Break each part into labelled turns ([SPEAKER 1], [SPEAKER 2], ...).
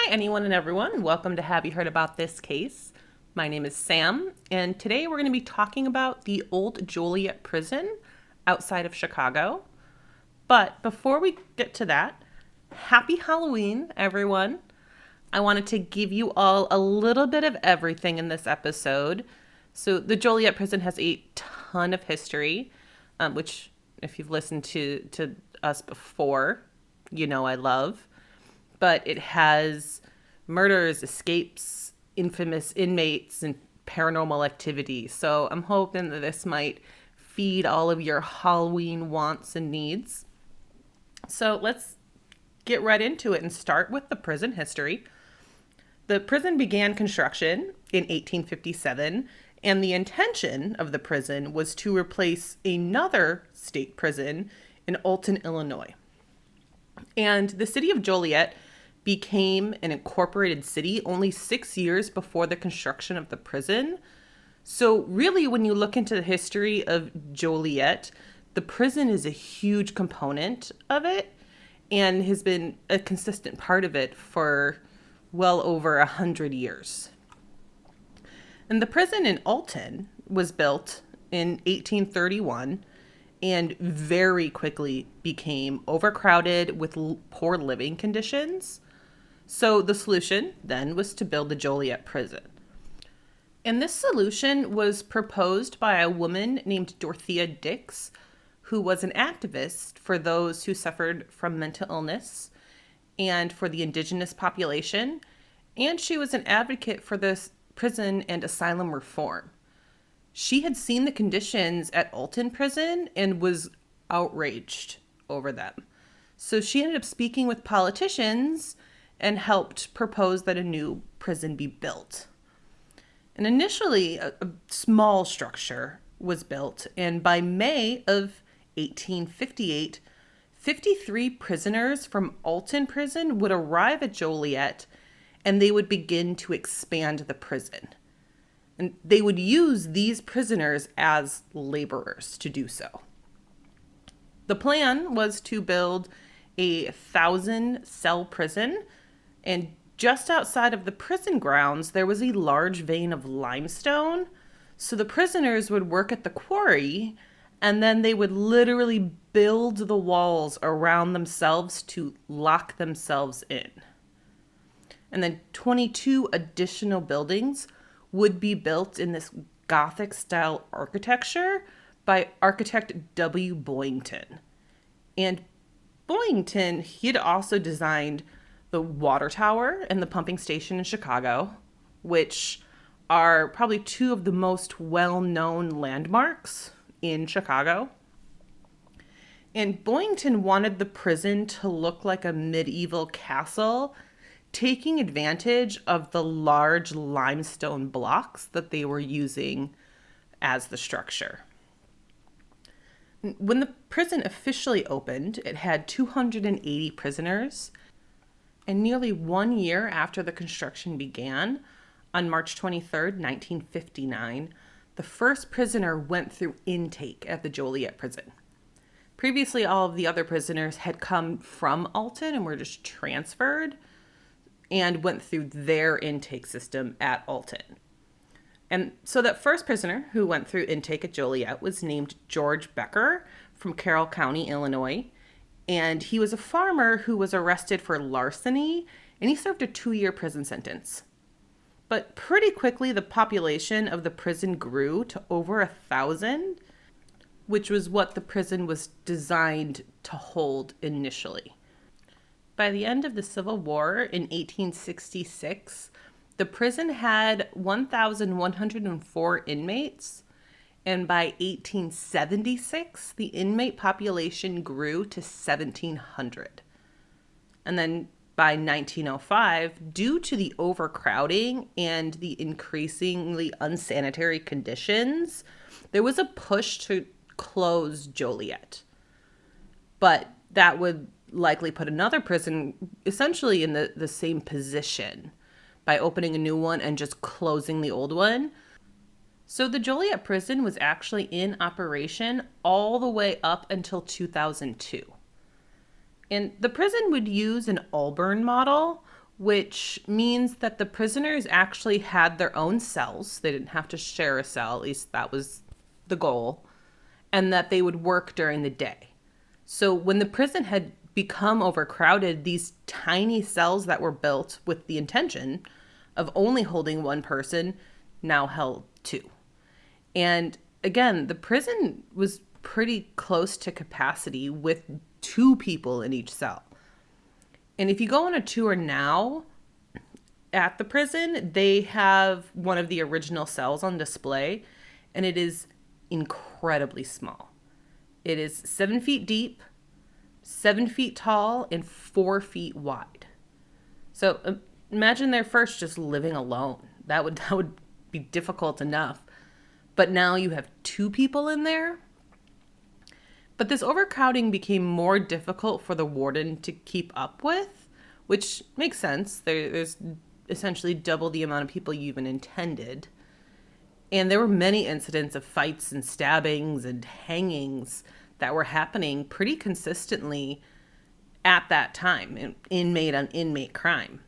[SPEAKER 1] anyone and everyone. Welcome to Have You Heard About This Case? My name is Sam, and today we're going to be talking about the Old Joliet Prison outside of Chicago. But before we get to that, happy Halloween, everyone. I wanted to give you all a little bit of everything in this episode. So the Joliet Prison has a ton of history, which if you've listened to us before, you know I love. But it has murders, escapes, infamous inmates, and paranormal activity. So I'm hoping that this might feed all of your Halloween wants and needs. So let's get right into it and start with the prison history. The prison began construction in 1857, and the intention of the prison was to replace another state prison in Alton, Illinois. And the city of Joliet became an incorporated city only 6 years before the construction of the prison. So really, when you look into the history of Joliet, the prison is a huge component of it and has been a consistent part of it for well over 100 years. And the prison in Alton was built in 1831 and very quickly became overcrowded with poor living conditions. So the solution then was to build the Joliet Prison. And this solution was proposed by a woman named Dorothea Dix, who was an activist for those who suffered from mental illness and for the indigenous population. And she was an advocate for this prison and asylum reform. She had seen the conditions at Alton Prison and was outraged over them. So she ended up speaking with politicians and helped propose that a new prison be built. And initially, a small structure was built, and by May of 1858, 53 prisoners from Alton Prison would arrive at Joliet, and they would begin to expand the prison. And they would use these prisoners as laborers to do so. The plan was to build a 1,000-cell prison, and just outside of the prison grounds, there was a large vein of limestone. So the prisoners would work at the quarry, and then they would literally build the walls around themselves to lock themselves in. And then 22 additional buildings would be built in this Gothic-style architecture by architect W. Boyington. And Boyington, he had also designed the water tower and the pumping station in Chicago, which are probably two of the most well-known landmarks in Chicago. And Boyington wanted the prison to look like a medieval castle, taking advantage of the large limestone blocks that they were using as the structure. When the prison officially opened, it had 280 prisoners. And nearly 1 year after the construction began, on March 23rd, 1959, the first prisoner went through intake at the Joliet Prison. Previously, all of the other prisoners had come from Alton and were just transferred and went through their intake system at Alton. And so that first prisoner who went through intake at Joliet was named George Becker from Carroll County, Illinois. And he was a farmer who was arrested for larceny, and he served a 2-year prison sentence. But pretty quickly, the population of the prison grew to over 1,000, which was what the prison was designed to hold initially. By the end of the Civil War in 1866, the prison had 1,104 inmates, and by 1876, the inmate population grew to 1,700. And then by 1905, due to the overcrowding and the increasingly unsanitary conditions, there was a push to close Joliet. But that would likely put another prison essentially in the same position by opening a new one and just closing the old one. So the Joliet Prison was actually in operation all the way up until 2002. And the prison would use an Auburn model, which means that the prisoners actually had their own cells. They didn't have to share a cell, at least that was the goal, and that they would work during the day. So when the prison had become overcrowded, these tiny cells that were built with the intention of only holding one person now held two. And again, the prison was pretty close to capacity with two people in each cell. And if you go on a tour now at the prison, they have one of the original cells on display, and it is incredibly small. It is 7 feet deep, 7 feet tall, and 4 feet wide. So imagine they're first just living alone. That would be difficult enough. But now you have two people in there. But this overcrowding became more difficult for the warden to keep up with, which makes sense. There's essentially double the amount of people you even intended. And there were many incidents of fights and stabbings and hangings that were happening pretty consistently at that time, inmate on inmate crime.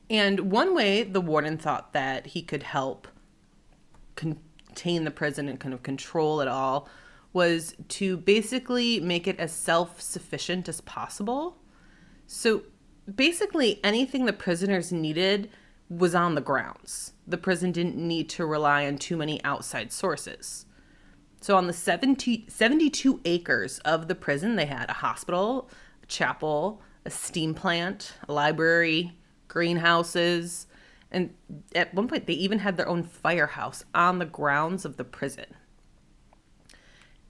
[SPEAKER 1] And one way the warden thought that he could help contain the prison and kind of control it all was to basically make it as self-sufficient as possible. So basically anything the prisoners needed was on the grounds. The prison didn't need to rely on too many outside sources. So on the 72 acres of the prison, they had a hospital, a chapel, a steam plant, a library, greenhouses, and at one point they even had their own firehouse on the grounds of the prison.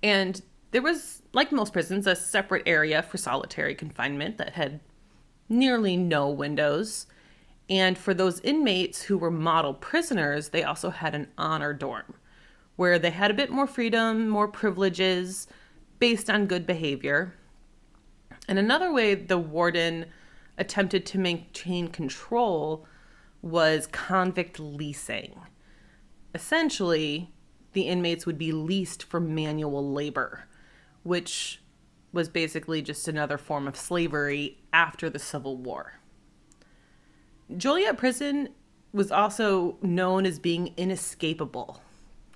[SPEAKER 1] And there was, like most prisons, a separate area for solitary confinement that had nearly no windows. And for those inmates who were model prisoners, they also had an honor dorm where they had a bit more freedom, more privileges based on good behavior. And another way the warden attempted to maintain control was convict leasing. Essentially, the inmates would be leased for manual labor, which was basically just another form of slavery after the Civil War. Joliet Prison was also known as being inescapable,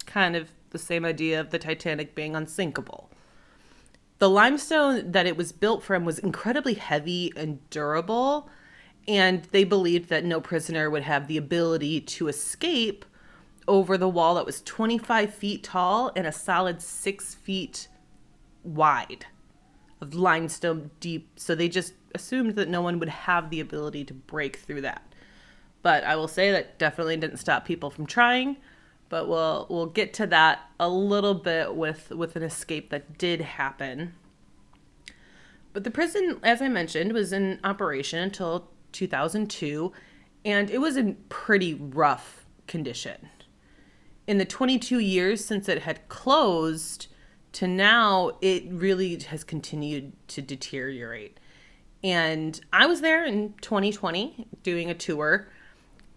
[SPEAKER 1] kind of the same idea of the Titanic being unsinkable. The limestone that it was built from was incredibly heavy and durable, and they believed that no prisoner would have the ability to escape over the wall that was 25 feet tall and a solid 6 feet wide of limestone deep. So they just assumed that no one would have the ability to break through that. But I will say that definitely didn't stop people from trying. But we'll get to that a little bit with an escape that did happen. But the prison, as I mentioned, was in operation until 2002, and it was in pretty rough condition. In the 22 years since it had closed to now, it really has continued to deteriorate. And I was there in 2020 doing a tour,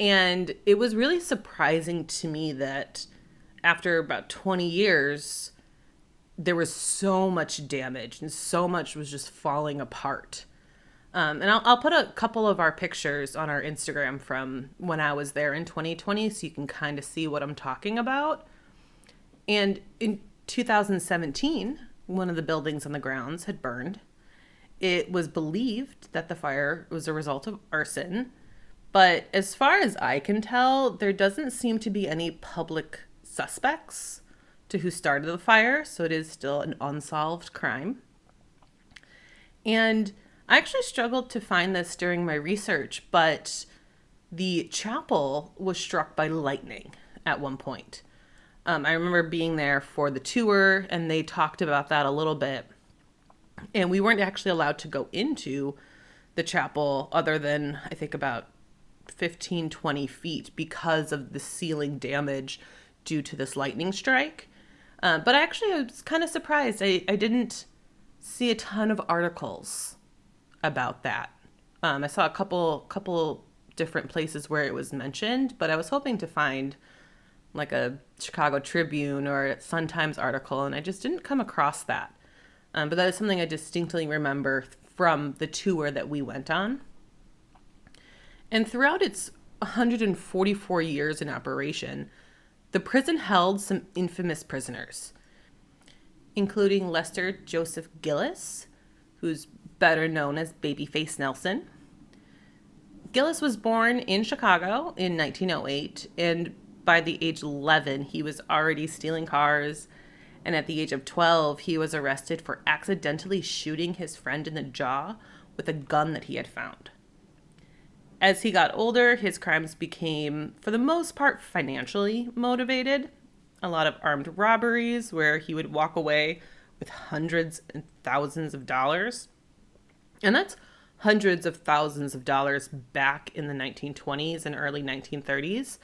[SPEAKER 1] and it was really surprising to me that after about 20 years, there was so much damage and so much was just falling apart. And I'll put a couple of our pictures on our Instagram from when I was there in 2020 so you can kind of see what I'm talking about. And in 2017, one of the buildings on the grounds had burned. It was believed that the fire was a result of arson. But as far as I can tell, there doesn't seem to be any public suspects to who started the fire. So it is still an unsolved crime. And I actually struggled to find this during my research, but the chapel was struck by lightning at one point. I remember being there for the tour, and they talked about that a little bit. And we weren't actually allowed to go into the chapel other than, I think, about 15, 20 feet because of the ceiling damage due to this lightning strike. But I was kind of surprised. I didn't see a ton of articles about that. I saw a couple different places where it was mentioned, but I was hoping to find like a Chicago Tribune or a Sun-Times article, and I just didn't come across that. But that is something I distinctly remember from the tour that we went on. And throughout its 144 years in operation, the prison held some infamous prisoners, including Lester Joseph Gillis, who's better known as Babyface Nelson. Gillis was born in Chicago in 1908, and by the age 11, he was already stealing cars. And at the age of 12, he was arrested for accidentally shooting his friend in the jaw with a gun that he had found. As he got older, his crimes became, for the most part, financially motivated. A lot of armed robberies where he would walk away with hundreds and thousands of dollars. And that's hundreds of thousands of dollars back in the 1920s and early 1930s.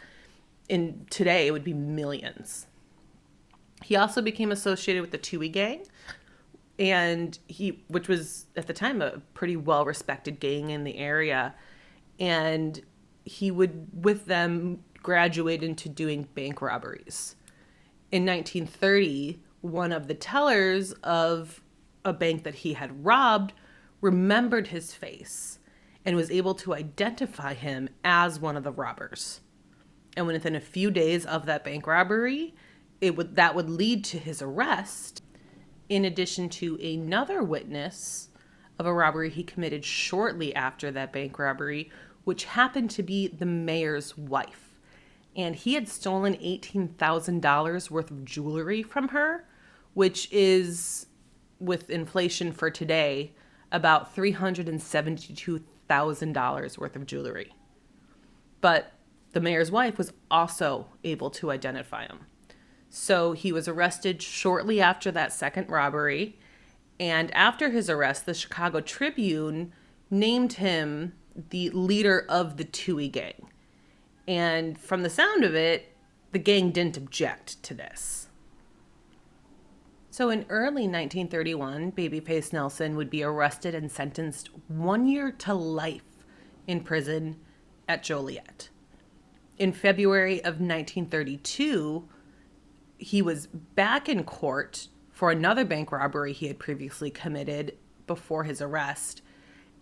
[SPEAKER 1] And today it would be millions. He also became associated with the Toohey Gang, which was at the time a pretty well-respected gang in the area. And he would, with them, graduate into doing bank robberies. In 1930, one of the tellers of a bank that he had robbed remembered his face and was able to identify him as one of the robbers. And within a few days of that bank robbery, that would lead to his arrest, in addition to another witness of a robbery he committed shortly after that bank robbery, which happened to be the mayor's wife. And he had stolen $18,000 worth of jewelry from her, which is, with inflation for today, about $372,000 worth of jewelry. But the mayor's wife was also able to identify him. So he was arrested shortly after that second robbery. And after his arrest, the Chicago Tribune named him the leader of the Toohey Gang. And from the sound of it, the gang didn't object to this. So in early 1931, Babyface Nelson would be arrested and sentenced 1 year to life in prison at Joliet. In February of 1932, he was back in court for another bank robbery he had previously committed before his arrest.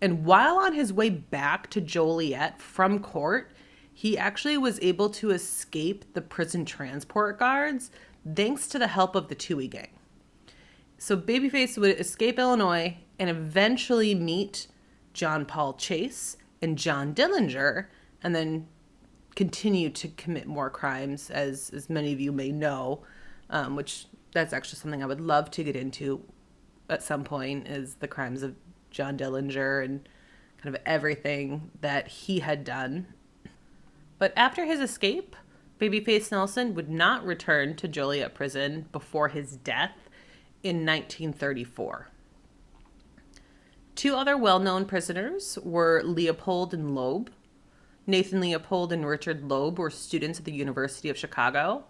[SPEAKER 1] And while on his way back to Joliet from court, he actually was able to escape the prison transport guards thanks to the help of the Toohey Gang. So Babyface would escape Illinois and eventually meet John Paul Chase and John Dillinger, and then continue to commit more crimes, as many of you may know, which that's actually something I would love to get into at some point, is the crimes of John Dillinger and kind of everything that he had done. But after his escape, Babyface Nelson would not return to Joliet Prison before his death in 1934. Two other well-known prisoners were Leopold and Loeb. Nathan Leopold and Richard Loeb were students at the University of Chicago,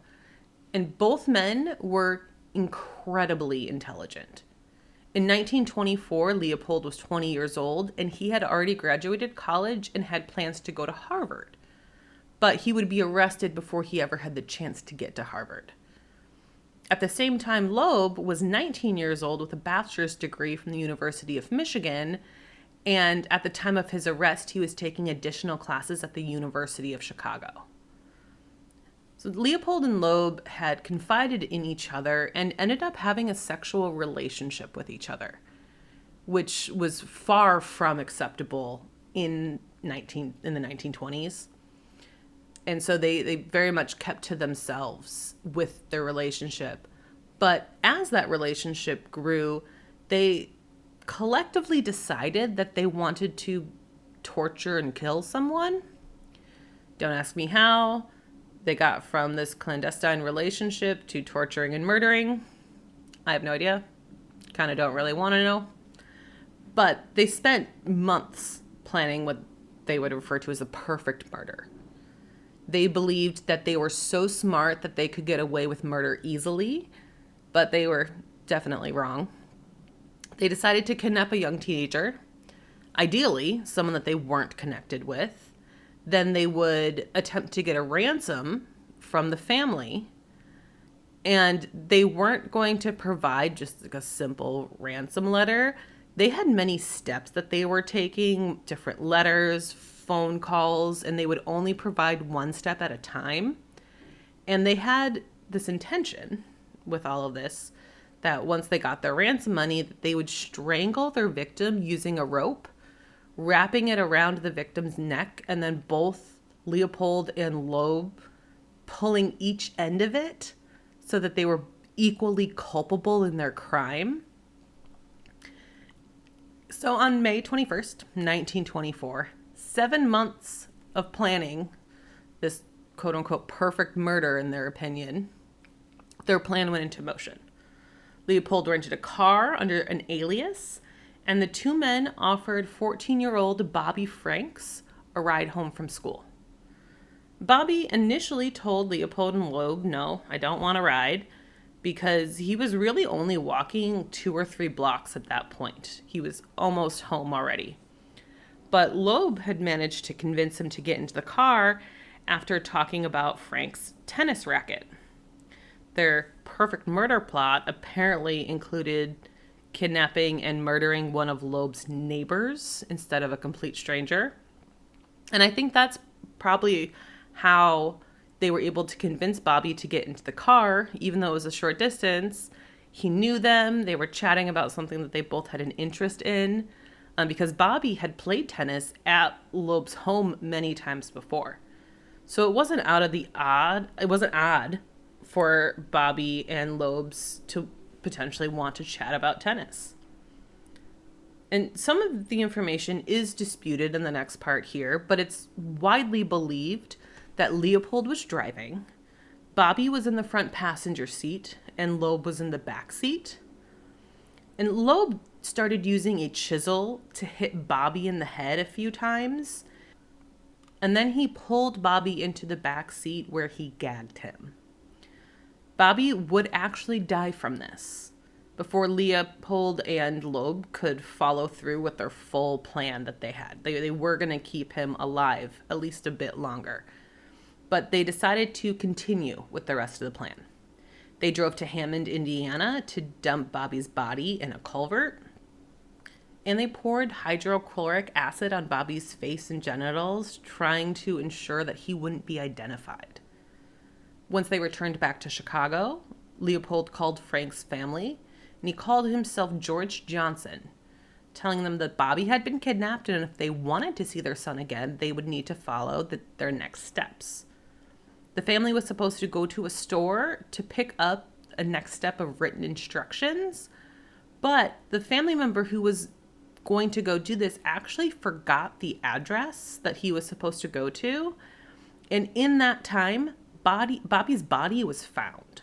[SPEAKER 1] and both men were incredibly intelligent. In 1924, Leopold was 20 years old, and he had already graduated college and had plans to go to Harvard. But he would be arrested before he ever had the chance to get to Harvard. At the same time, Loeb was 19 years old with a bachelor's degree from the University of Michigan, and at the time of his arrest, he was taking additional classes at the University of Chicago. So Leopold and Loeb had confided in each other and ended up having a sexual relationship with each other, which was far from acceptable in the 1920s. And so they very much kept to themselves with their relationship. But as that relationship grew, they collectively decided that they wanted to torture and kill someone. Don't ask me how. They got from this clandestine relationship to torturing and murdering. I have no idea. Kind of don't really want to know. But they spent months planning what they would refer to as a perfect murder. They believed that they were so smart that they could get away with murder easily, but they were definitely wrong. They decided to kidnap a young teenager, ideally someone that they weren't connected with. Then they would attempt to get a ransom from the family, and they weren't going to provide just like a simple ransom letter. They had many steps that they were taking, different letters, phone calls, and they would only provide one step at a time. And they had this intention with all of this that once they got their ransom money, that they would strangle their victim using a rope, wrapping it around the victim's neck, and then both Leopold and Loeb pulling each end of it so that they were equally culpable in their crime. So on May 21st, 1924, 7 months of planning this quote-unquote perfect murder, in their opinion, their plan went into motion. Leopold rented a car under an alias, and the two men offered 14-year-old Bobby Franks a ride home from school. Bobby initially told Leopold and Loeb, no, I don't want to ride, because he was really only walking 2 or 3 blocks at that point. He was almost home already. But Loeb had managed to convince him to get into the car after talking about Frank's tennis racket. Their perfect murder plot apparently included kidnapping and murdering one of Loeb's neighbors instead of a complete stranger. And I think that's probably how they were able to convince Bobby to get into the car, even though it was a short distance. He knew them. They were chatting about something that they both had an interest in, because Bobby had played tennis at Loeb's home many times before. So it wasn't odd for Bobby and Loeb's to potentially want to chat about tennis. And some of the information is disputed in the next part here, but it's widely believed that Leopold was driving, Bobby was in the front passenger seat, and Loeb was in the back seat. And Loeb started using a chisel to hit Bobby in the head a few times, and then he pulled Bobby into the back seat where he gagged him. Bobby would actually die from this before Leopold and Loeb could follow through with their full plan that they had. They were going to keep him alive at least a bit longer, but they decided to continue with the rest of the plan. They drove to Hammond, Indiana to dump Bobby's body in a culvert, and they poured hydrochloric acid on Bobby's face and genitals, trying to ensure that he wouldn't be identified. Once they returned back to Chicago, Leopold called Frank's family, and he called himself George Johnson, telling them that Bobby had been kidnapped, and if they wanted to see their son again, they would need to follow their next steps. The family was supposed to go to a store to pick up a next step of written instructions, but the family member who was going to go do this actually forgot the address that he was supposed to go to, and in that time, Bobby's body was found.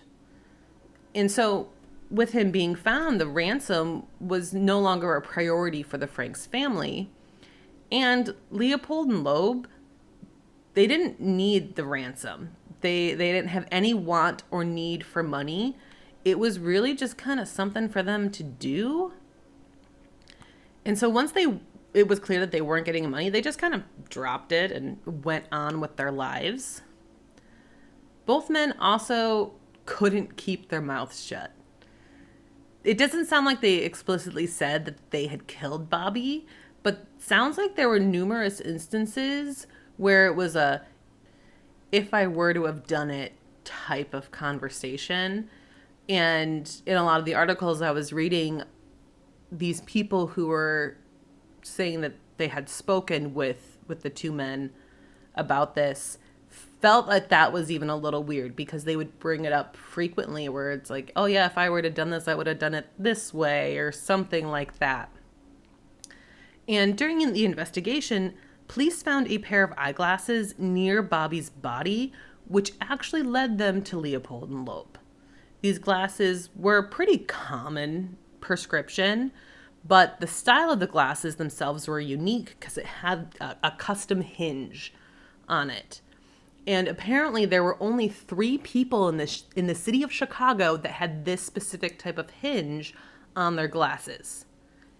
[SPEAKER 1] And so with him being found, the ransom was no longer a priority for the Franks family, and Leopold and Loeb, they didn't need the ransom. They didn't have any want or need for money. It was really just kind of something for them to do. And so once it was clear that they weren't getting money, they just kind of dropped it and went on with their lives. Both men also couldn't keep their mouths shut. It doesn't sound like they explicitly said that they had killed Bobby, but sounds like there were numerous instances where it was a if I were to have done it type of conversation. And in a lot of the articles I was reading, these people who were saying that they had spoken with the two men about this felt like that was even a little weird, because they would bring it up frequently where it's like, oh yeah, if I were to have done this, I would have done it this way or something like that. And during the investigation, police found a pair of eyeglasses near Bobby's body, which actually led them to Leopold and Loeb. These glasses were a pretty common prescription, but the style of the glasses themselves were unique because it had a custom hinge on it. And apparently there were only 3 people in the city of Chicago that had this specific type of hinge on their glasses,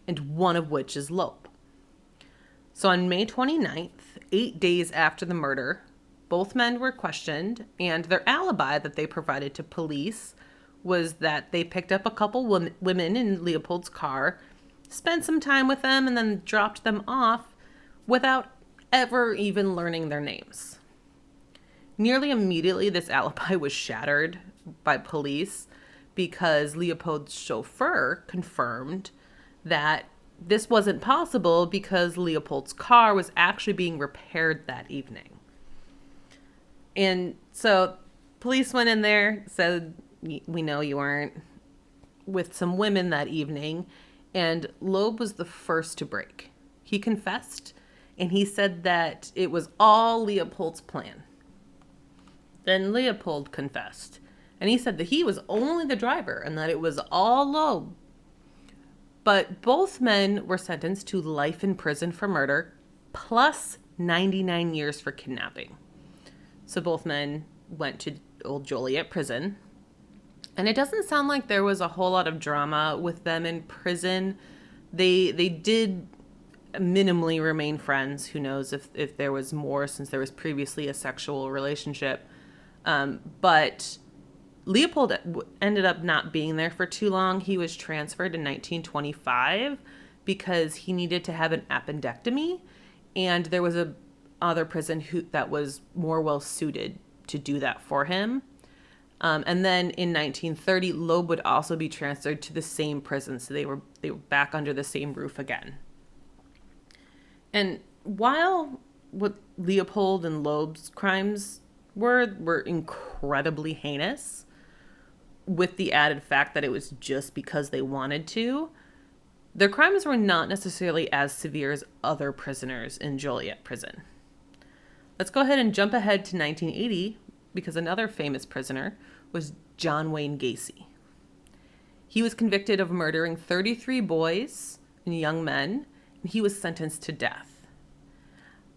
[SPEAKER 1] and one of which is Loeb. So on May 29th, 8 days after the murder, both men were questioned, and their alibi that they provided to police was that they picked up a couple women in Leopold's car, spent some time with them, and then dropped them off without ever even learning their names. Nearly immediately, this alibi was shattered by police because Leopold's chauffeur confirmed that this wasn't possible because Leopold's car was actually being repaired that evening. And so police went in there, said, we know you weren't with some women that evening. And Loeb was the first to break. He confessed, and he said that it was all Leopold's plan. Then Leopold confessed, and he said that he was only the driver and that it was all Loeb. But both men were sentenced to life in prison for murder, plus 99 years for kidnapping. So both men went to Old Joliet Prison. And it doesn't sound like there was a whole lot of drama with them in prison. They did minimally remain friends. Who knows if there was more, since there was previously a sexual relationship. But Leopold ended up not being there for too long. He was transferred in 1925 because he needed to have an appendectomy. And there was a other prison that was more well suited to do that for him. And then in 1930, Loeb would also be transferred to the same prison. So they were back under the same roof again. And while what Leopold and Loeb's crimes were incredibly heinous, with the added fact that it was just because they wanted to, their crimes were not necessarily as severe as other prisoners in Joliet Prison. Let's go ahead and jump ahead to 1980, because another famous prisoner was John Wayne Gacy. He was convicted of murdering 33 boys and young men, and he was sentenced to death.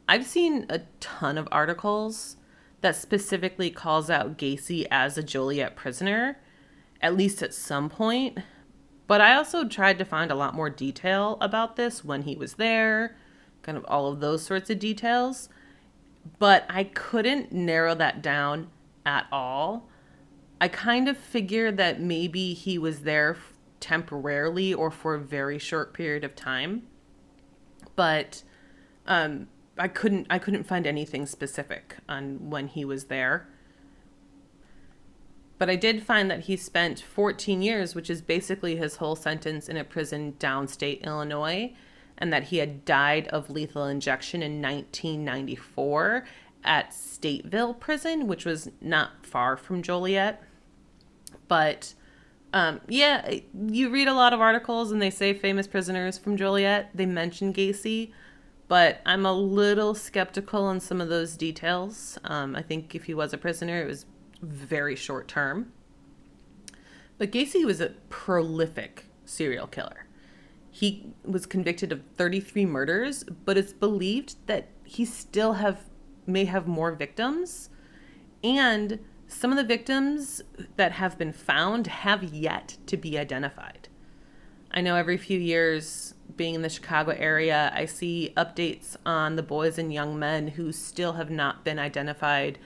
[SPEAKER 1] I've seen a ton of articles that specifically calls out Gacy as a Joliet prisoner, at least at some point, but I also tried to find a lot more detail about this, when he was there, kind of all of those sorts of details. But I couldn't narrow that down at all. I kind of figured that maybe he was there temporarily or for a very short period of time. But I couldn't find anything specific on when he was there. But I did find that he spent 14 years, which is basically his whole sentence, in a prison downstate Illinois, and that he had died of lethal injection in 1994 at Stateville Prison, which was not far from Joliet. But yeah, you read a lot of articles and they say famous prisoners from Joliet. They mention Gacy, but I'm a little skeptical on some of those details. I think if he was a prisoner, it was very short term. But Gacy was a prolific serial killer. He was convicted of 33 murders, but it's believed that he still may have more victims. And some of the victims that have been found have yet to be identified. I know every few years, being in the Chicago area, I see updates on the boys and young men who still have not been identified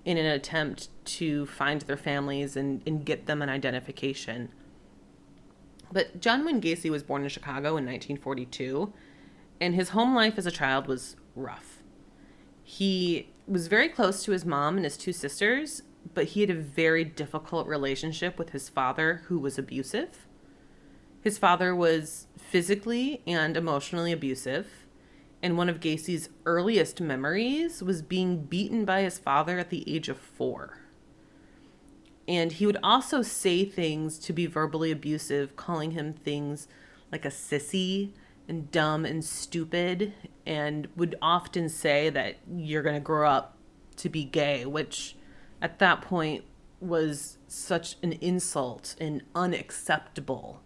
[SPEAKER 1] in an attempt to find their families and get them an identification. But John Wayne Gacy was born in Chicago in 1942, and his home life as a child was rough. He was very close to his mom and his two sisters, but he had a very difficult relationship with his father, who was abusive. His father was physically and emotionally abusive, and one of Gacy's earliest memories was being beaten by his father at the age of 4. And he would also say things to be verbally abusive, calling him things like a sissy and dumb and stupid, and would often say that you're going to grow up to be gay, which at that point was such an insult and unacceptable.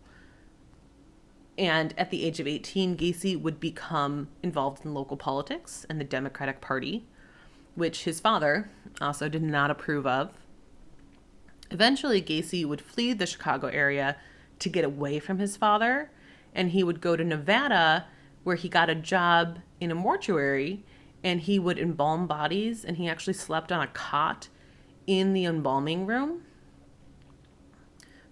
[SPEAKER 1] And at the age of 18, Gacy would become involved in local politics and the Democratic Party, which his father also did not approve of. Eventually, Gacy would flee the Chicago area to get away from his father, and he would go to Nevada, where he got a job in a mortuary, and he would embalm bodies, and he actually slept on a cot in the embalming room.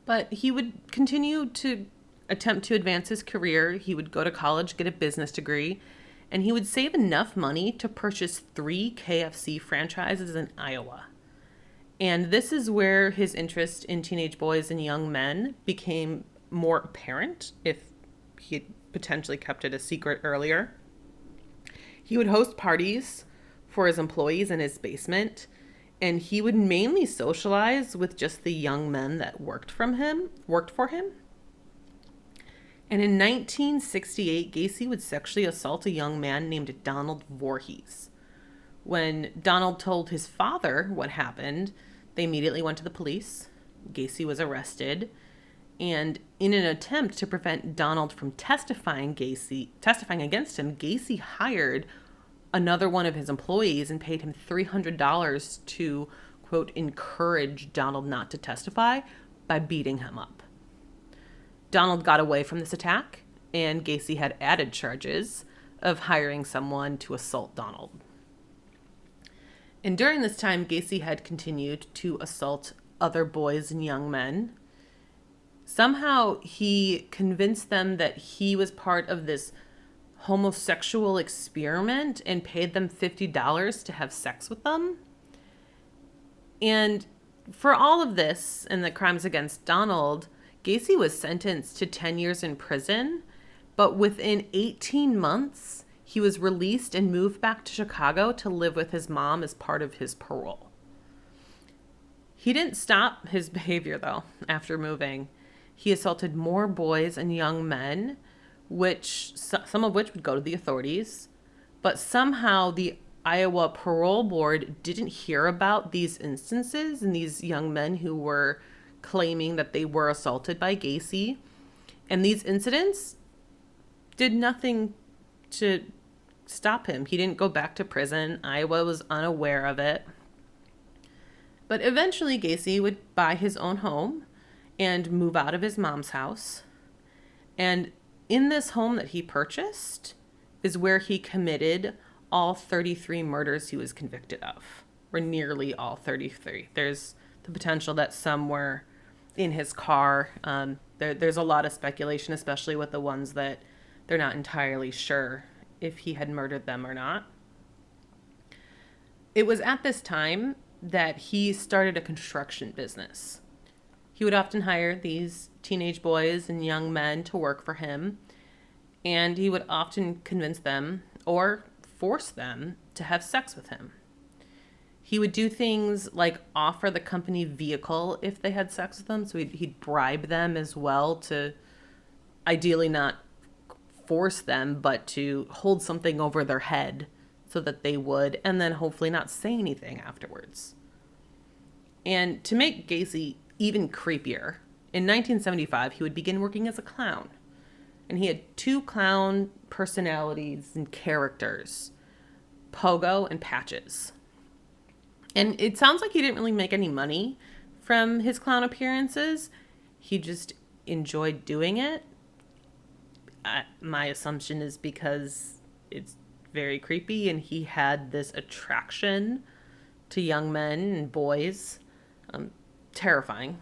[SPEAKER 1] But he would continue to attempt to advance his career. He would go to college, get a business degree, and he would save enough money to purchase 3 KFC franchises in Iowa. And this is where his interest in teenage boys and young men became more apparent, if he had potentially kept it a secret earlier. He would host parties for his employees in his basement, and he would mainly socialize with just the young men that worked for him. And in 1968, Gacy would sexually assault a young man named Donald Voorhees. When Donald told his father what happened, they immediately went to the police. Gacy was arrested. And in an attempt to prevent Donald from testifying against him, Gacy hired another one of his employees and paid him $300 to, quote, encourage Donald not to testify by beating him up. Donald got away from this attack, and Gacy had added charges of hiring someone to assault Donald. And during this time, Gacy had continued to assault other boys and young men. Somehow he convinced them that he was part of this homosexual experiment and paid them $50 to have sex with them. And for all of this and the crimes against Donald, Gacy was sentenced to 10 years in prison, but within 18 months, he was released and moved back to Chicago to live with his mom as part of his parole. He didn't stop his behavior, though, after moving. He assaulted more boys and young men, some of which would go to the authorities, but somehow the Iowa Parole Board didn't hear about these instances and these young men who were claiming that they were assaulted by Gacy. And these incidents did nothing to stop him. He didn't go back to prison. Iowa was unaware of it. But eventually Gacy would buy his own home and move out of his mom's house. And in this home that he purchased is where he committed all 33 murders he was convicted of, or nearly all 33. There's the potential that some were in his car. There's a lot of speculation, especially with the ones that they're not entirely sure if he had murdered them or not. It was at this time that he started a construction business. He would often hire these teenage boys and young men to work for him, and he would often convince them or force them to have sex with him. He would do things like offer the company vehicle if they had sex with him, so he'd bribe them as well to ideally not force them, but to hold something over their head so that they would, and then hopefully not say anything afterwards. And to make Gacy even creepier, in 1975, he would begin working as a clown. And he had 2 clown personalities and characters, Pogo and Patches. And it sounds like he didn't really make any money from his clown appearances. He just enjoyed doing it. My assumption is because it's very creepy and he had this attraction to young men and boys. Terrifying.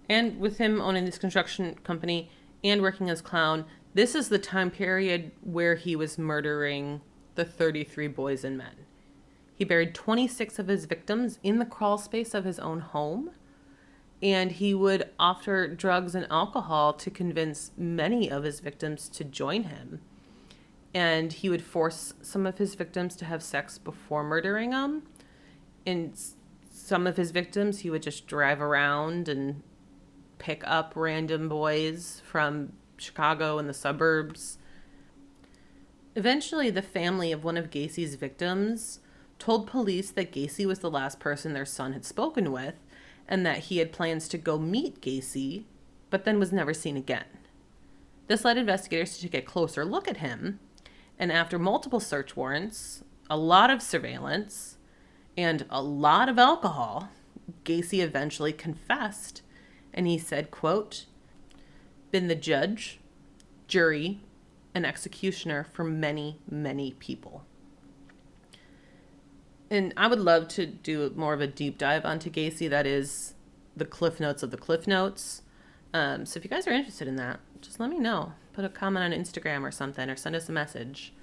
[SPEAKER 1] And with him owning this construction company and working as clown, this is the time period where he was murdering the 33 boys and men. He buried 26 of his victims in the crawl space of his own home, and he would offer drugs and alcohol to convince many of his victims to join him. And he would force some of his victims to have sex before murdering them. And some of his victims, he would just drive around and pick up random boys from Chicago and the suburbs. Eventually, the family of one of Gacy's victims told police that Gacy was the last person their son had spoken with and that he had plans to go meet Gacy, but then was never seen again. This led investigators to take a closer look at him, and after multiple search warrants, a lot of surveillance, and a lot of alcohol, Gacy eventually confessed, and he said, quote, "Been the judge, jury, and executioner for many, many people." And I would love to do more of a deep dive onto Gacy. That is the Cliff Notes of the Cliff Notes. So if you guys are interested in that, just let me know. Put a comment on Instagram or something, or send us a message.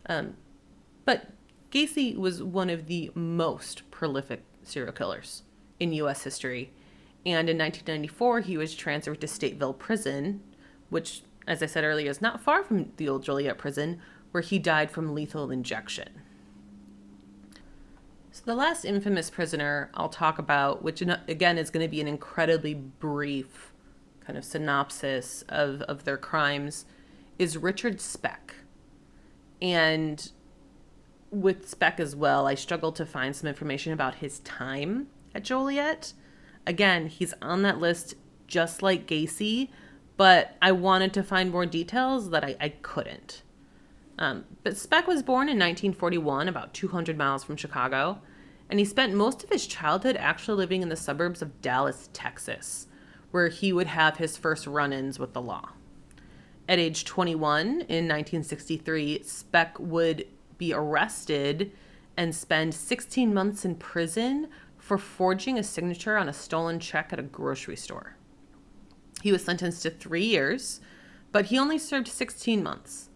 [SPEAKER 1] But Gacy was one of the most prolific serial killers in U.S. history. And in 1994, he was transferred to Stateville Prison, which, as I said earlier, is not far from the Old Joliet Prison, where he died from lethal injection. So the last infamous prisoner I'll talk about, which again is going to be an incredibly brief kind of synopsis of their crimes, is Richard Speck. And with Speck as well, I struggled to find some information about his time at Joliet. Again, he's on that list just like Gacy, but I wanted to find more details that I couldn't. But Speck was born in 1941, about 200 miles from Chicago, and he spent most of his childhood actually living in the suburbs of Dallas, Texas, where he would have his first run-ins with the law. At age 21 in 1963, Speck would be arrested and spend 16 months in prison for forging a signature on a stolen check at a grocery store. He was sentenced to 3 years, but he only served 16 months.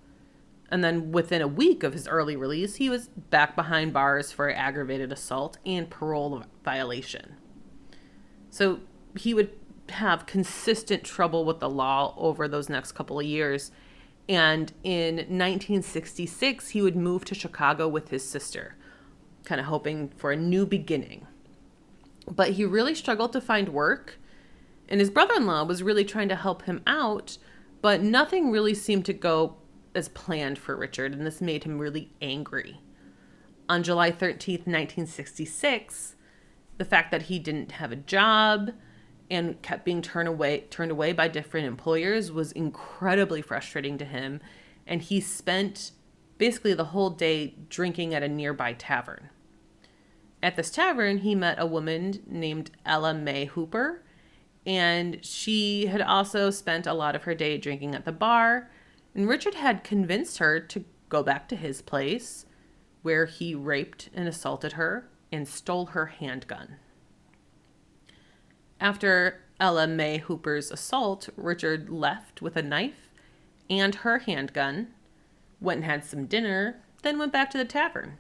[SPEAKER 1] And then within a week of his early release, he was back behind bars for aggravated assault and parole violation. So he would have consistent trouble with the law over those next couple of years. And in 1966, he would move to Chicago with his sister, kind of hoping for a new beginning. But he really struggled to find work, and his brother-in-law was really trying to help him out, but nothing really seemed to go as planned for Richard, and this made him really angry. On July 13th, 1966, the fact that he didn't have a job and kept being turned away by different employers was incredibly frustrating to him, and he spent basically the whole day drinking at a nearby tavern. At this tavern, he met a woman named Ella Mae Hooper, and she had also spent a lot of her day drinking at the bar, and Richard had convinced her to go back to his place, where he raped and assaulted her and stole her handgun. After Ella Mae Hooper's assault, Richard left with a knife and her handgun, went and had some dinner, then went back to the tavern.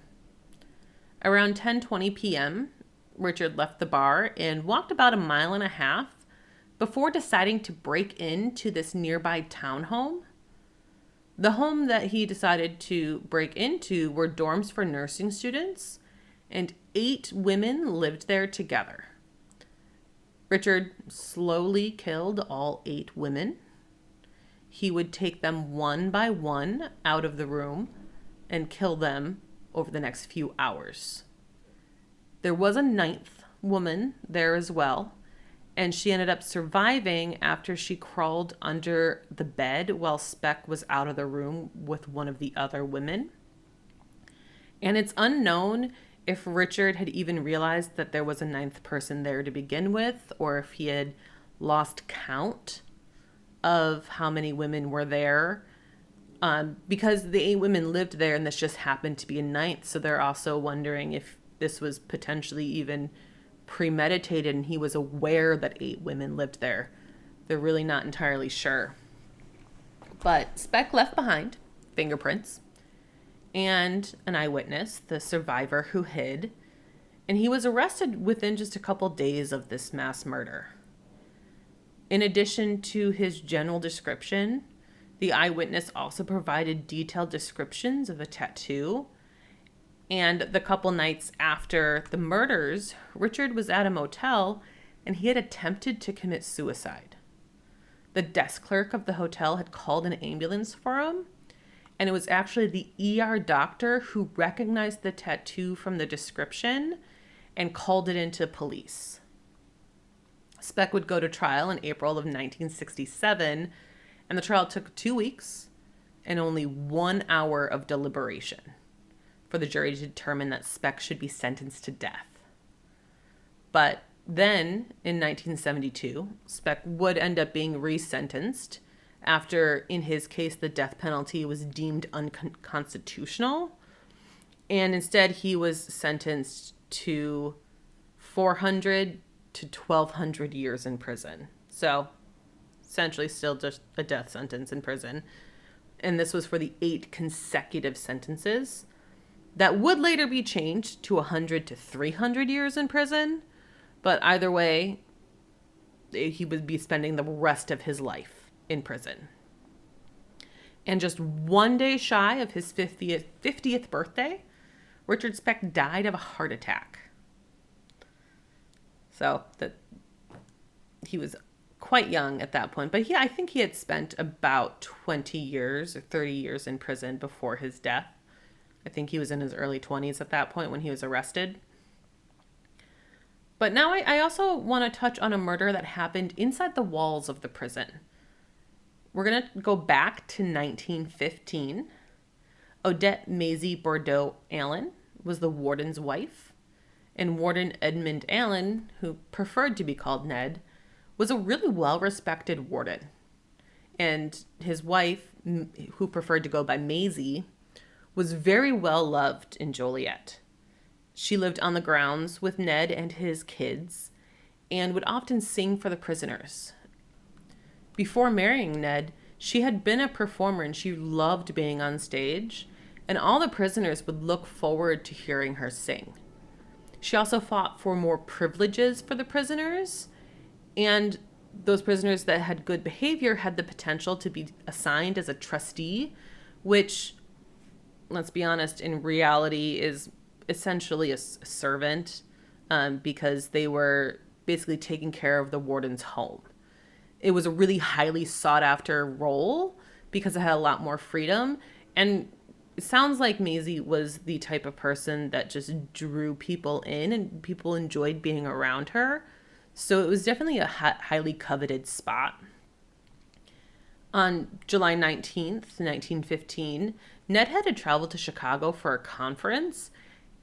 [SPEAKER 1] Around 10:20 p.m., Richard left the bar and walked about a mile and a half before deciding to break into this nearby townhome. The home that he decided to break into were dorms for nursing students, and 8 women lived there together. Richard slowly killed all 8 women. He would take them one by one out of the room and kill them over the next few hours. There was a 9th woman there as well, and she ended up surviving after she crawled under the bed while Speck was out of the room with one of the other women. And it's unknown if Richard had even realized that there was a 9th person there to begin with, or if he had lost count of how many women were there, because the 8 women lived there and this just happened to be a 9th. So they're also wondering if this was potentially even premeditated and he was aware that 8 women lived there. They're really not entirely sure. But Speck left behind fingerprints and an eyewitness, the survivor who hid, and he was arrested within just a couple days of this mass murder. In addition to his general description, the eyewitness also provided detailed descriptions of a tattoo. And the couple nights after the murders, Richard was at a motel and he had attempted to commit suicide. The desk clerk of the hotel had called an ambulance for him, and it was actually the ER doctor who recognized the tattoo from the description and called it into police. Speck would go to trial in April of 1967, and the trial took 2 weeks and only 1 hour of deliberation for the jury to determine that Speck should be sentenced to death. But then, in 1972, Speck would end up being resentenced after, in his case, the death penalty was deemed unconstitutional. And instead, he was sentenced to 400 to 1,200 years in prison. So, essentially still just a death sentence in prison. And this was for the 8 consecutive sentences that would later be changed to 100 to 300 years in prison. But either way, he would be spending the rest of his life in prison. And just one day shy of his 50th birthday, Richard Speck died of a heart attack. So that he was quite young at that point. But I think he had spent about 20 years or 30 years in prison before his death. I think he was in his early 20s at that point when he was arrested. But now I also want to touch on a murder that happened inside the walls of the prison. We're going to go back to 1915. Odette Maisie Bordeaux Allen was the warden's wife. And Warden Edmund Allen, who preferred to be called Ned, was a really well-respected warden. And his wife, who preferred to go by Maisie, was very well loved in Joliet. She lived on the grounds with Ned and his kids and would often sing for the prisoners. Before marrying Ned, she had been a performer and she loved being on stage, and all the prisoners would look forward to hearing her sing. She also fought for more privileges for the prisoners, and those prisoners that had good behavior had the potential to be assigned as a trustee, which, let's be honest, in reality is essentially a servant, because they were basically taking care of the warden's home. It was a really highly sought after role because it had a lot more freedom. And it sounds like Maisie was the type of person that just drew people in and people enjoyed being around her. So it was definitely a highly coveted spot. On July 19th, 1915, Ned had to travel to Chicago for a conference,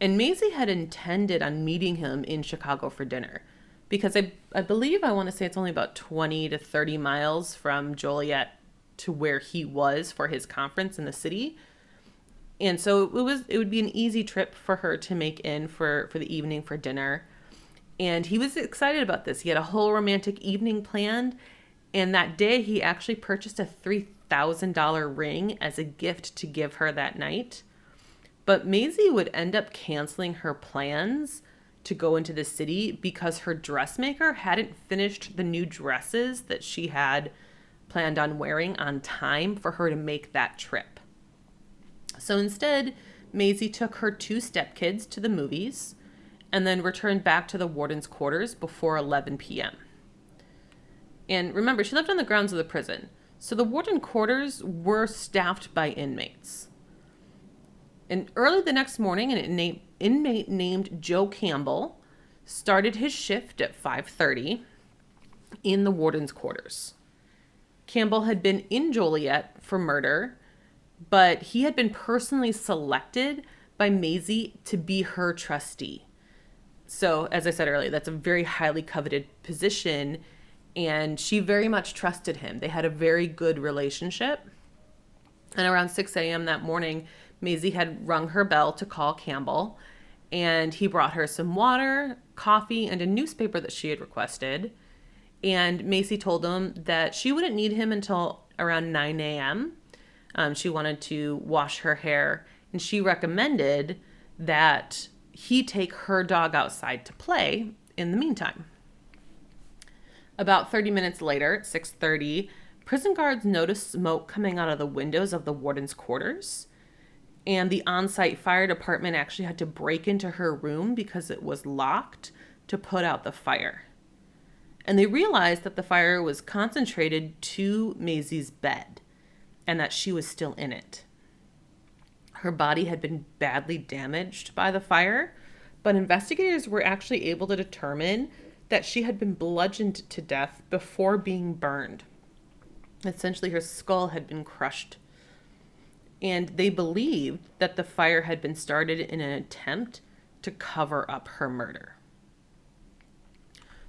[SPEAKER 1] and Maisie had intended on meeting him in Chicago for dinner because I believe, I want to say it's only about 20 to 30 miles from Joliet to where he was for his conference in the city. And so it would be an easy trip for her to make in for the evening for dinner. And he was excited about this. He had a whole romantic evening planned. And that day he actually purchased a $3,000 ring as a gift to give her that night. But Maisie would end up canceling her plans to go into the city because her dressmaker hadn't finished the new dresses that she had planned on wearing on time for her to make that trip. So instead, Maisie took her 2 stepkids to the movies and then returned back to the warden's quarters before 11 p.m. And remember, she lived on the grounds of the prison, so the warden quarters were staffed by inmates. And early the next morning, an inmate named Joe Campbell started his shift at 5:30 in the warden's quarters. Campbell had been in Joliet for murder, but he had been personally selected by Maisie to be her trustee. So, as I said earlier, that's a very highly coveted position, and she very much trusted him. They had a very good relationship. And around 6 a.m. that morning, Maisie had rung her bell to call Campbell, and he brought her some water, coffee, and a newspaper that she had requested. And Maisie told him that she wouldn't need him until around 9 a.m. She wanted to wash her hair, and she recommended that he take her dog outside to play in the meantime. About 30 minutes later, at 6:30, prison guards noticed smoke coming out of the windows of the warden's quarters. And the on-site fire department actually had to break into her room because it was locked to put out the fire. And they realized that the fire was concentrated to Maisie's bed and that she was still in it. Her body had been badly damaged by the fire, but investigators were actually able to determine that she had been bludgeoned to death before being burned. Essentially, her skull had been crushed. And they believed that the fire had been started in an attempt to cover up her murder.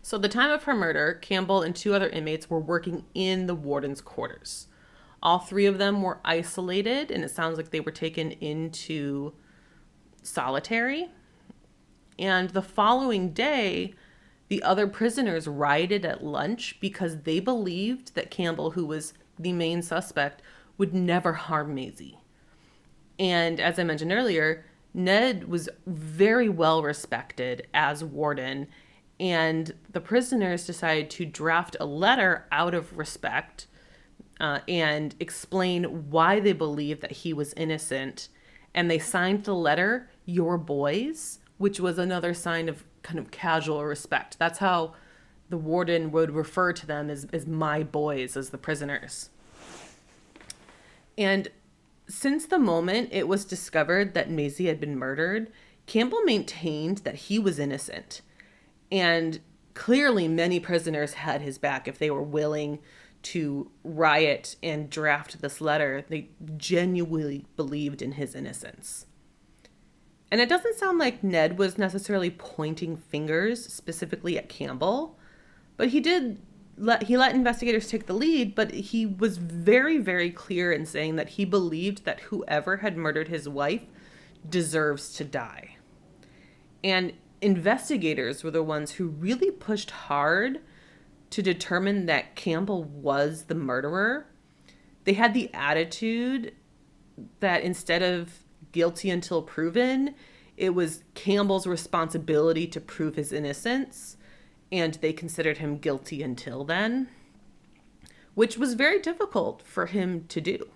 [SPEAKER 1] So at the time of her murder, Campbell and 2 other inmates were working in the warden's quarters. All 3 of them were isolated, and it sounds like they were taken into solitary. And the following day, The other prisoners rioted at lunch because they believed that Campbell, who was the main suspect, would never harm Maisie. And as I mentioned earlier, Ned was very well respected as warden, and the prisoners decided to draft a letter out of respect and explain why they believed that he was innocent. And they signed the letter, "Your boys," which was another sign of kind of casual respect. That's how the warden would refer to them as my boys, as the prisoners. And since the moment it was discovered that Maisie had been murdered, Campbell maintained that he was innocent. And clearly, many prisoners had his back if they were willing to riot and draft this letter. They genuinely believed in his innocence. And it doesn't sound like Ned was necessarily pointing fingers specifically at Campbell, but he let investigators take the lead, but he was very, very clear in saying that he believed that whoever had murdered his wife deserves to die. And investigators were the ones who really pushed hard to determine that Campbell was the murderer. They had the attitude that instead of guilty until proven, it was Campbell's responsibility to prove his innocence, and they considered him guilty until then, which was very difficult for him to do.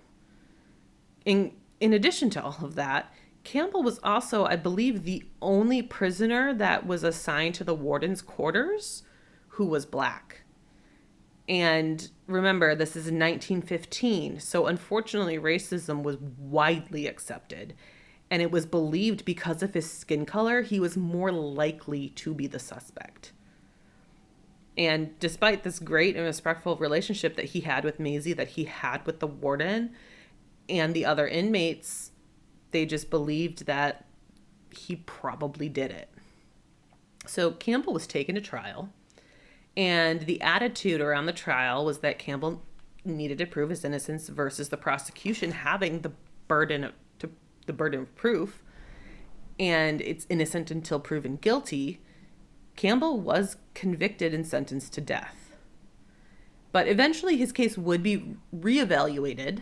[SPEAKER 1] In addition to all of that, Campbell was also, I believe, the only prisoner that was assigned to the warden's quarters who was black. And remember, this is in 1915, so unfortunately racism was widely accepted. And it was believed because of his skin color, he was more likely to be the suspect. And despite this great and respectful relationship that he had with Maisie, that he had with the warden and the other inmates, they just believed that he probably did it. So Campbell was taken to trial. And the attitude around the trial was that Campbell needed to prove his innocence versus the prosecution having the burden of proof. And it's innocent until proven guilty. Campbell was convicted and sentenced to death. But eventually his case would be reevaluated.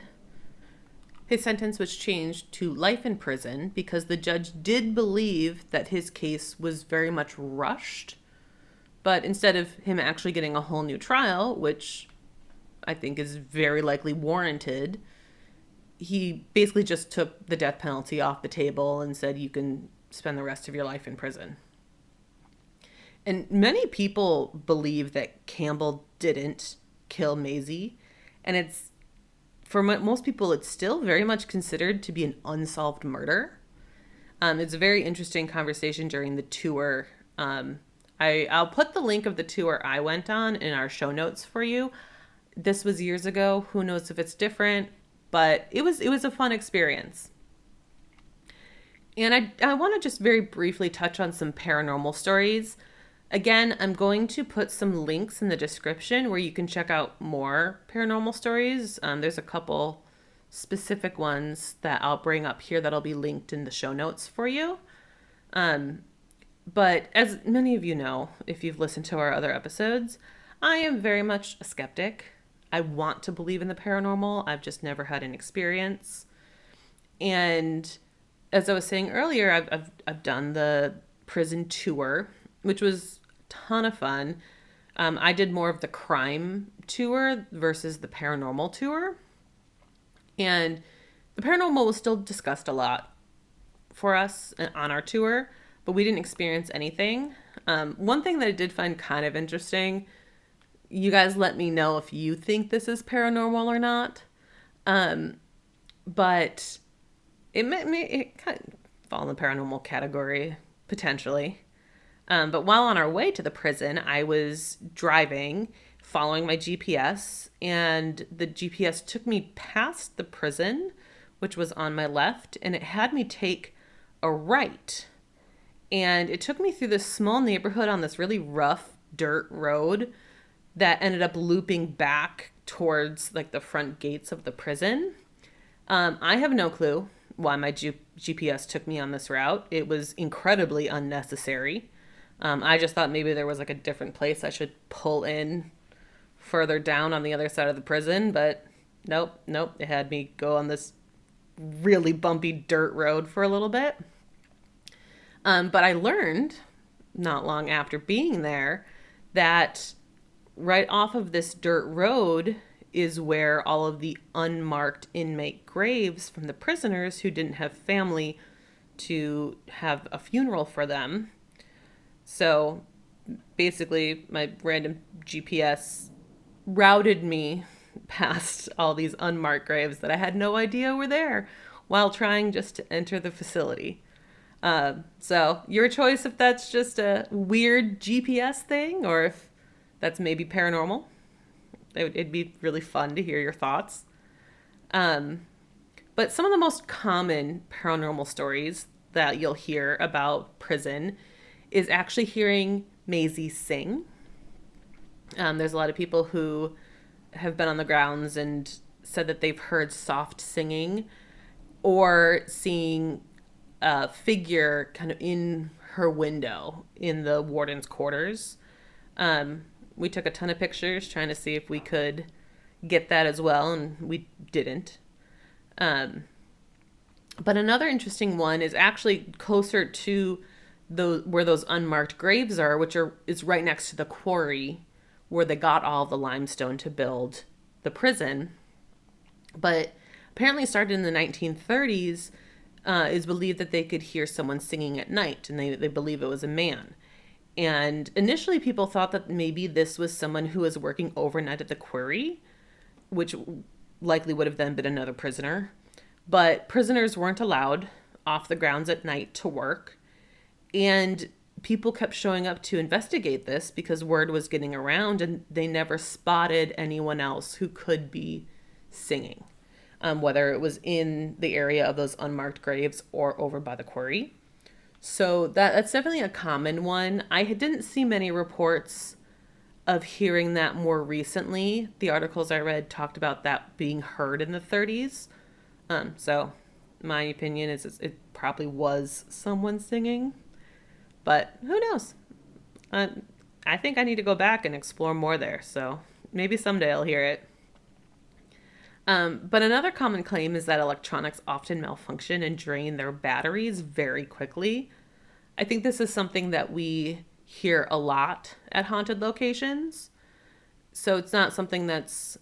[SPEAKER 1] His sentence was changed to life in prison because the judge did believe that his case was very much rushed. But instead of him actually getting a whole new trial, which I think is very likely warranted, he basically just took the death penalty off the table and said you can spend the rest of your life in prison. And many people believe that Campbell didn't kill Maisie. And it's, for most people, it's still very much considered to be an unsolved murder. It's a very interesting conversation during the tour. I'll put the link of the tour I went on in our show notes for you. This was years ago. Who knows if it's different, but it was a fun experience. And I want to just very briefly touch on some paranormal stories. Again, I'm going to put some links in the description where you can check out more paranormal stories. There's a couple specific ones that I'll bring up here that'll be linked in the show notes for you. But as many of you know, if you've listened to our other episodes, I am very much a skeptic. I want to believe in the paranormal. I've just never had an experience. And as I was saying earlier, I've done the prison tour, which was a ton of fun. I did more of the crime tour versus the paranormal tour. And the paranormal was still discussed a lot for us on our tour, but we didn't experience anything. One thing that I did find kind of interesting, you guys let me know if you think this is paranormal or not. But it kind of fall in the paranormal category, potentially. But while on our way to the prison, I was driving, following my GPS, and the GPS took me past the prison, which was on my left, and it had me take a right. And it took me through this small neighborhood on this really rough dirt road that ended up looping back towards like the front gates of the prison. I have no clue why my GPS took me on this route. It was incredibly unnecessary. I just thought maybe there was like a different place I should pull in further down on the other side of the prison, but nope, nope. It had me go on this really bumpy dirt road for a little bit. But I learned not long after being there that right off of this dirt road is where all of the unmarked inmate graves from the prisoners who didn't have family to have a funeral for them. So basically, my random GPS routed me past all these unmarked graves that I had no idea were there while trying just to enter the facility. So your choice if that's just a weird GPS thing or if that's maybe paranormal. It'd be really fun to hear your thoughts. But some of the most common paranormal stories that you'll hear about prison is actually hearing Maisie sing. There's a lot of people who have been on the grounds and said that they've heard soft singing or seeing a figure kind of in her window in the warden's quarters. We took a ton of pictures trying to see if we could get that as well, and we didn't. But another interesting one is actually closer to where those unmarked graves are, is right next to the quarry where they got all the limestone to build the prison. But apparently started in the 1930s, is believed that they could hear someone singing at night, and they believe it was a man. And initially people thought that maybe this was someone who was working overnight at the quarry, which likely would have then been another prisoner. But prisoners weren't allowed off the grounds at night to work. And people kept showing up to investigate this because word was getting around and they never spotted anyone else who could be singing, whether it was in the area of those unmarked graves or over by the quarry. So that's definitely a common one. I didn't see many reports of hearing that more recently. The articles I read talked about that being heard in the 30s. So my opinion is it probably was someone singing, but who knows? I think I need to go back and explore more there. So maybe someday I'll hear it. But another common claim is that electronics often malfunction and drain their batteries very quickly. I think this is something that we hear a lot at haunted locations. So it's not something that's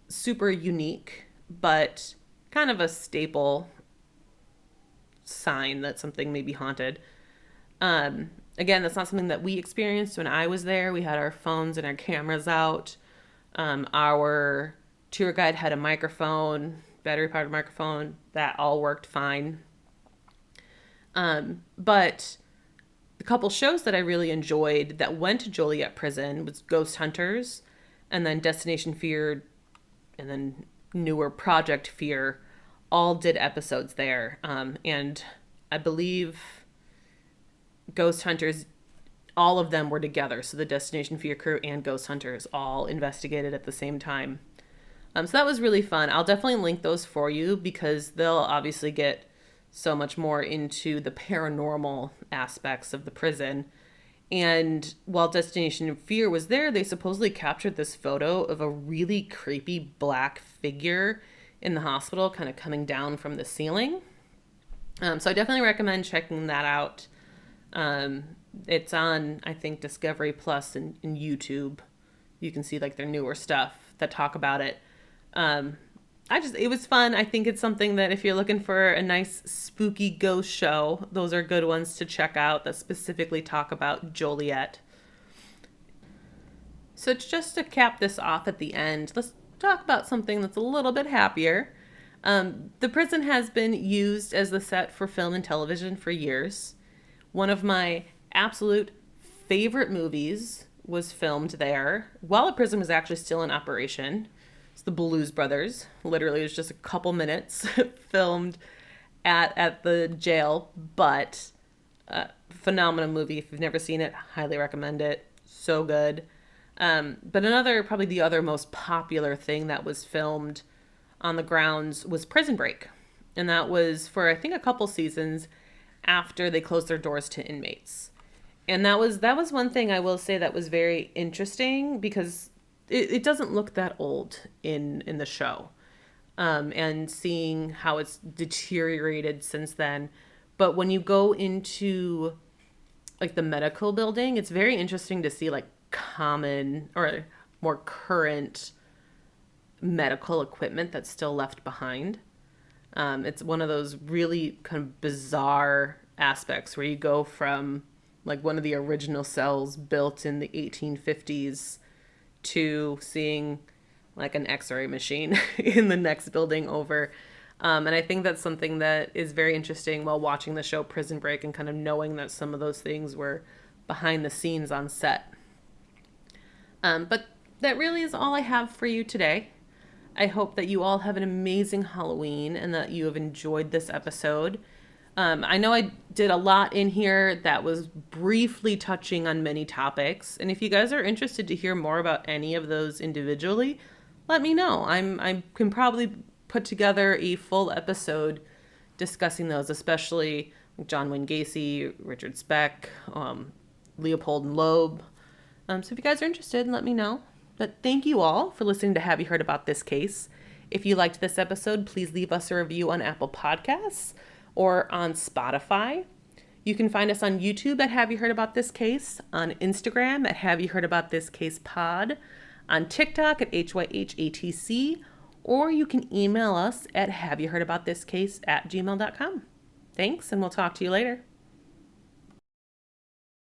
[SPEAKER 1] super unique, but kind of a staple sign that something may be haunted. Again, that's not something that we experienced when I was there. We had our phones and our cameras out. Our tour guide had a microphone, battery-powered microphone. That all worked fine. But the couple shows that I really enjoyed that went to Joliet Prison was Ghost Hunters, and then Destination Fear, and then newer Project Fear, all did episodes there. And I believe Ghost Hunters, all of them were together. So the Destination Fear crew and Ghost Hunters all investigated at the same time. So that was really fun. I'll definitely link those for you because they'll obviously get so much more into the paranormal aspects of the prison. And while Destination Fear was there, they supposedly captured this photo of a really creepy black figure in the hospital kind of coming down from the ceiling. So I definitely recommend checking that out. It's on, I think, Discovery Plus and YouTube. You can see like their newer stuff that talk about it. It was fun. I think it's something that if you're looking for a nice spooky ghost show, those are good ones to check out that specifically talk about Joliet. So just to cap this off at the end, let's talk about something that's a little bit happier. The prison has been used as the set for film and television for years. One of my absolute favorite movies was filmed there while the prison was actually still in operation. It's the Blues Brothers. Literally, it was just a couple minutes filmed at the jail, but phenomenal movie. If you've never seen it, highly recommend it. So good. But probably the other most popular thing that was filmed on the grounds was Prison Break. And that was for, I think, a couple seasons after they closed their doors to inmates. And that was one thing I will say that was very interesting because it doesn't look that old in the show, and seeing how it's deteriorated since then. But when you go into like the medical building, it's very interesting to see like common or more current medical equipment that's still left behind. It's one of those really kind of bizarre aspects where you go from like one of the original cells built in the 1850s to seeing like an x-ray machine in the next building over. And I think that's something that is very interesting while watching the show Prison Break and kind of knowing that some of those things were behind the scenes on set. But that really is all I have for you today. I hope that you all have an amazing Halloween and that you have enjoyed this episode. I know I did a lot in here that was briefly touching on many topics. And if you guys are interested to hear more about any of those individually, let me know. I can probably put together a full episode discussing those, especially John Wayne Gacy, Richard Speck, Leopold and Loeb. So if you guys are interested, let me know. But thank you all for listening to Have You Heard About This Case? If you liked this episode, please leave us a review on Apple Podcasts or on Spotify. You can find us on YouTube at Have You Heard About This Case, on Instagram at Have You Heard About This Case Pod, on TikTok at HYHATC, or you can email us at haveyouheardaboutthiscase@gmail.com. Thanks, and we'll talk to you later.